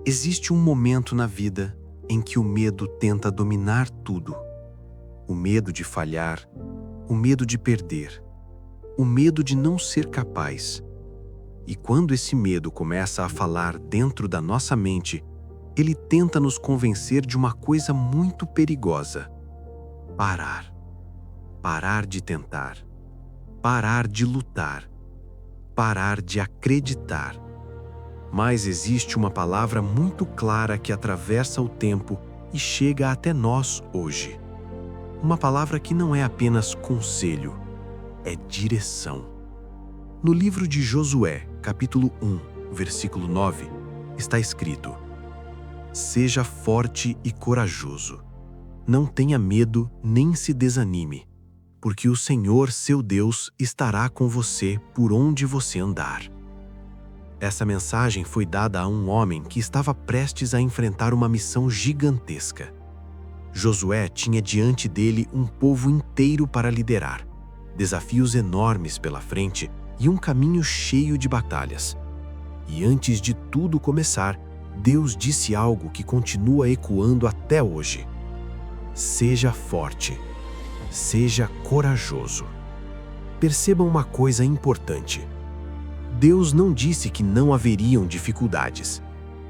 Existe um momento na vida em que o medo tenta dominar tudo. O medo de falhar, o medo de perder, o medo de não ser capaz. E quando esse medo começa a falar dentro da nossa mente, ele tenta nos convencer de uma coisa muito perigosa: parar. Parar de tentar. Parar de lutar. Parar de acreditar. Mas existe uma palavra muito clara que atravessa o tempo e chega até nós hoje. Uma palavra que não é apenas conselho, é direção. No livro de Josué, capítulo 1, versículo 9, está escrito: Seja forte e corajoso. Não tenha medo nem se desanime, porque o Senhor, seu Deus, estará com você por onde você andar. Essa mensagem foi dada a um homem que estava prestes a enfrentar uma missão gigantesca. Josué tinha diante dele um povo inteiro para liderar, desafios enormes pela frente e um caminho cheio de batalhas. E antes de tudo começar, Deus disse algo que continua ecoando até hoje: seja forte, seja corajoso. Percebam uma coisa importante. Deus não disse que não haveriam dificuldades.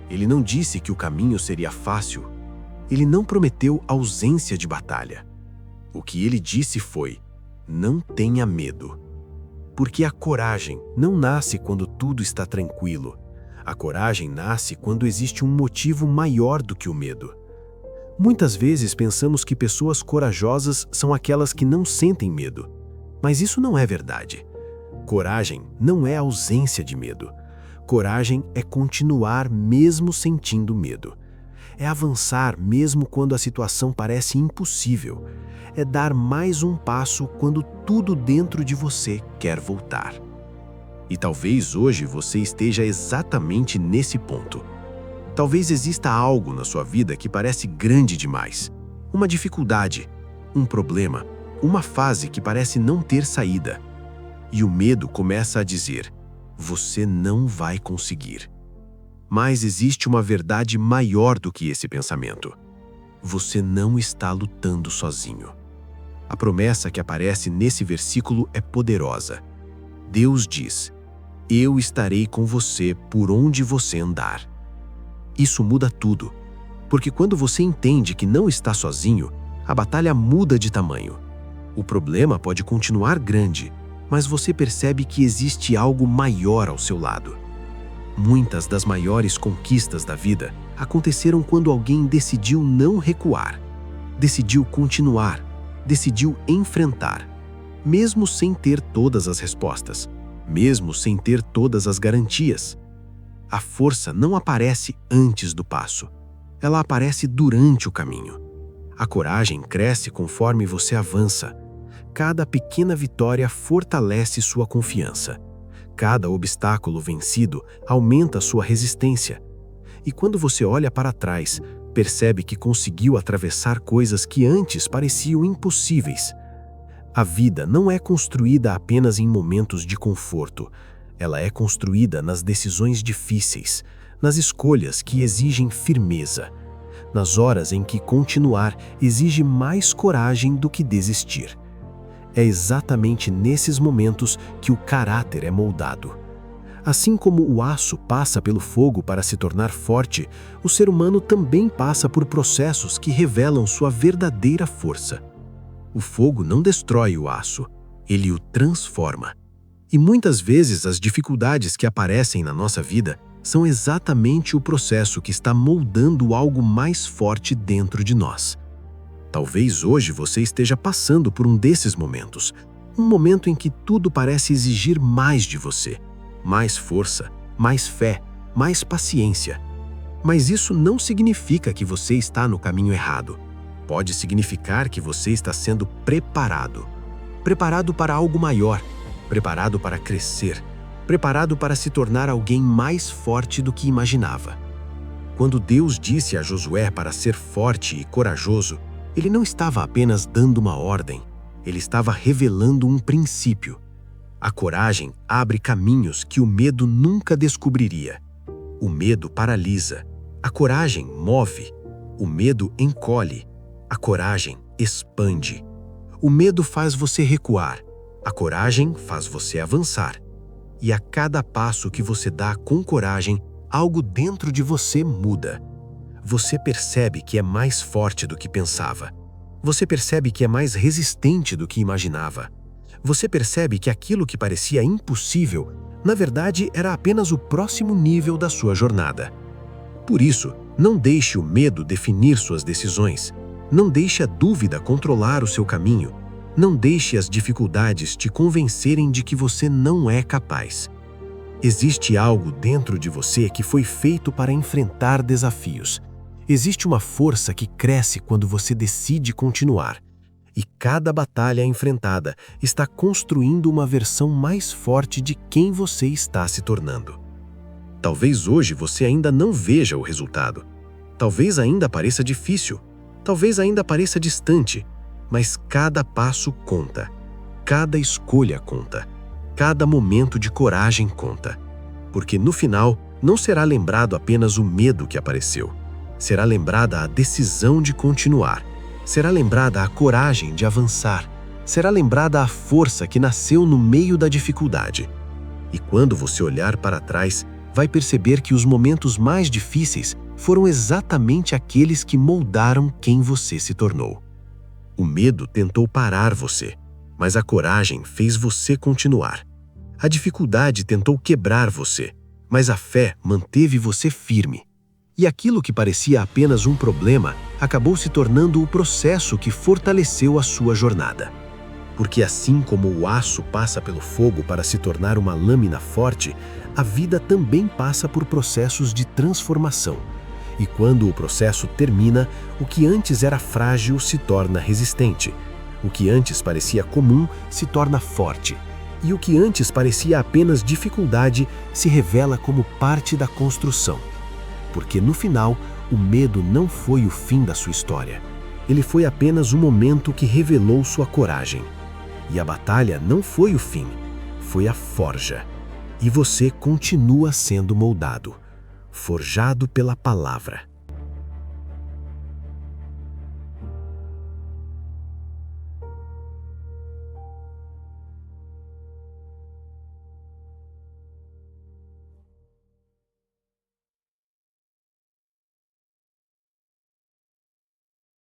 Ele não disse que o caminho seria fácil. Ele não prometeu ausência de batalha. O que ele disse foi: não tenha medo. Porque a coragem não nasce quando tudo está tranquilo. A coragem nasce quando existe um motivo maior do que o medo. Muitas vezes pensamos que pessoas corajosas são aquelas que não sentem medo. Mas isso não é verdade. Coragem não é ausência de medo. Coragem é continuar mesmo sentindo medo. É avançar mesmo quando a situação parece impossível. É dar mais um passo quando tudo dentro de você quer voltar. E talvez hoje você esteja exatamente nesse ponto. Talvez exista algo na sua vida que parece grande demais. Uma dificuldade, um problema, uma fase que parece não ter saída. E o medo começa a dizer: você não vai conseguir. Mas existe uma verdade maior do que esse pensamento. Você não está lutando sozinho. A promessa que aparece nesse versículo é poderosa. Deus diz: eu estarei com você por onde você andar. Isso muda tudo, porque quando você entende que não está sozinho, a batalha muda de tamanho. O problema pode continuar grande, mas você percebe que existe algo maior ao seu lado. Muitas das maiores conquistas da vida aconteceram quando alguém decidiu não recuar, decidiu continuar, decidiu enfrentar, mesmo sem ter todas as respostas, mesmo sem ter todas as garantias. A força não aparece antes do passo, ela aparece durante o caminho. A coragem cresce conforme você avança. Cada pequena vitória fortalece sua confiança. Cada obstáculo vencido aumenta sua resistência. E quando você olha para trás, percebe que conseguiu atravessar coisas que antes pareciam impossíveis. A vida não é construída apenas em momentos de conforto. Ela é construída nas decisões difíceis, nas escolhas que exigem firmeza, nas horas em que continuar exige mais coragem do que desistir. É exatamente nesses momentos que o caráter é moldado. Assim como o aço passa pelo fogo para se tornar forte, o ser humano também passa por processos que revelam sua verdadeira força. O fogo não destrói o aço, ele o transforma. E muitas vezes as dificuldades que aparecem na nossa vida são exatamente o processo que está moldando algo mais forte dentro de nós. Talvez hoje você esteja passando por um desses momentos, um momento em que tudo parece exigir mais de você, mais força, mais fé, mais paciência. Mas isso não significa que você está no caminho errado. Pode significar que você está sendo preparado. Preparado para algo maior, preparado para crescer, preparado para se tornar alguém mais forte do que imaginava. Quando Deus disse a Josué para ser forte e corajoso, ele não estava apenas dando uma ordem, ele estava revelando um princípio. A coragem abre caminhos que o medo nunca descobriria. O medo paralisa, A coragem move, o medo encolhe, a coragem expande. O medo faz você recuar, a coragem faz você avançar. E a cada passo que você dá com coragem, algo dentro de você muda. Você percebe que é mais forte do que pensava. Você percebe que é mais resistente do que imaginava. Você percebe que aquilo que parecia impossível, na verdade, era apenas o próximo nível da sua jornada. Por isso, não deixe o medo definir suas decisões. Não deixe a dúvida controlar o seu caminho. Não deixe as dificuldades te convencerem de que você não é capaz. Existe algo dentro de você que foi feito para enfrentar desafios. Existe uma força que cresce quando você decide continuar. E cada batalha enfrentada está construindo uma versão mais forte de quem você está se tornando. Talvez hoje você ainda não veja o resultado. Talvez ainda pareça difícil. Talvez ainda pareça distante. Mas cada passo conta. Cada escolha conta. Cada momento de coragem conta. Porque no final, não será lembrado apenas o medo que apareceu. Será lembrada a decisão de continuar. Será lembrada a coragem de avançar. Será lembrada a força que nasceu no meio da dificuldade. E quando você olhar para trás, vai perceber que os momentos mais difíceis foram exatamente aqueles que moldaram quem você se tornou. O medo tentou parar você, mas a coragem fez você continuar. A dificuldade tentou quebrar você, mas a fé manteve você firme. E aquilo que parecia apenas um problema acabou se tornando o processo que fortaleceu a sua jornada. Porque assim como o aço passa pelo fogo para se tornar uma lâmina forte, a vida também passa por processos de transformação. E quando o processo termina, o que antes era frágil se torna resistente. O que antes parecia comum se torna forte. E o que antes parecia apenas dificuldade se revela como parte da construção. Porque no final, o medo não foi o fim da sua história. Ele foi apenas um momento que revelou sua coragem. E a batalha não foi o fim, foi a forja. E você continua sendo moldado, forjado pela palavra.